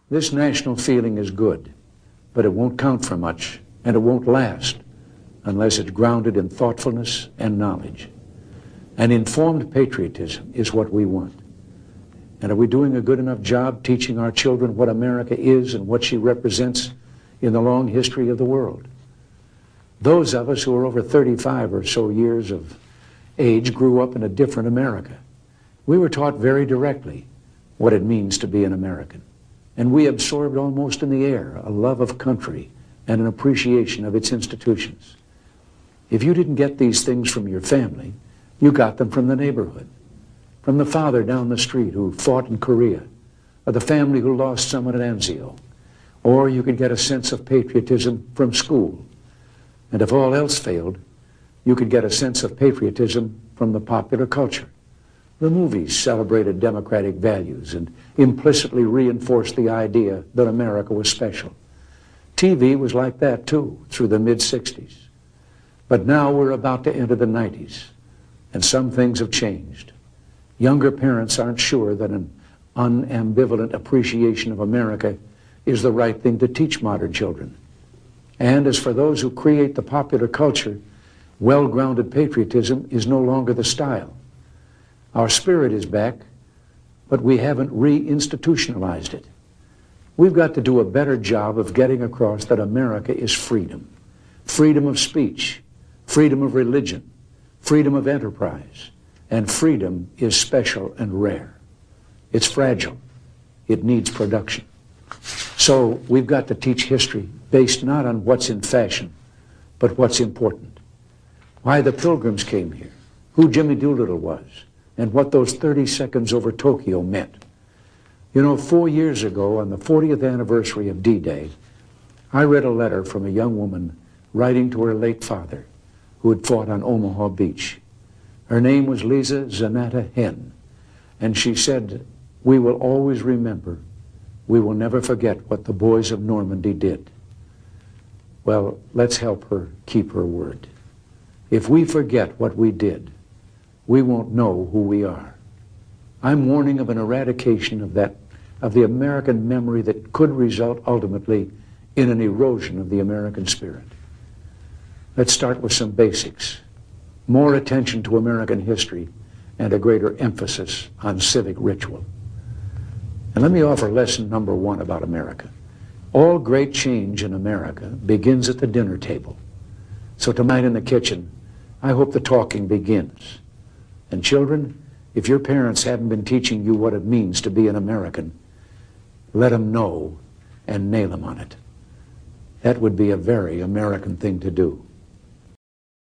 This national feeling is good, but it won't count for much, and it won't last unless it's grounded in thoughtfulness and knowledge. An informed patriotism is what we want. And are we doing a good enough job teaching our children what America is and what she represents in the long history of the world? Those of us who are over 35 or so years of age grew up in a different America. We were taught very directly what it means to be an American. And we absorbed almost in the air a love of country and an appreciation of its institutions. If you didn't get these things from your family, you got them from the neighborhood, from the father down the street who fought in Korea, or the family who lost someone at Anzio. Or you could get a sense of patriotism from school. And if all else failed, you could get a sense of patriotism from the popular culture. The movies celebrated democratic values and implicitly reinforced the idea that America was special. TV was like that too, through the mid-60s. But now we're about to enter the 90s, and some things have changed. Younger parents aren't sure that an unambivalent appreciation of America is the right thing to teach modern children. And as for those who create the popular culture, well-grounded patriotism is no longer the style. Our spirit is back, but we haven't re-institutionalized it. We've got to do a better job of getting across that America is freedom. Freedom of speech, freedom of religion, freedom of enterprise, and freedom is special and rare. It's fragile. It needs production. So we've got to teach history based not on what's in fashion, but what's important. Why the Pilgrims came here, who Jimmy Doolittle was, and what those 30 seconds over Tokyo meant. You know, 4 years ago, on the 40th anniversary of D-Day, I read a letter from a young woman writing to her late father, who had fought on Omaha Beach. Her name was Lisa Zanata Henn, and she said, "We will always remember. We will never forget what the boys of Normandy did." Well, let's help her keep her word. If we forget what we did, we won't know who we are. I'm warning of an eradication of the American memory that could result ultimately in an erosion of the American spirit. Let's start with some basics. More attention to American history and a greater emphasis on civic ritual. And let me offer lesson number 1 about America. All great change in America begins at the dinner table. So tonight in the kitchen, I hope the talking begins. And children, if your parents haven't been teaching you what it means to be an American, let them know and nail them on it. That would be a very American thing to do.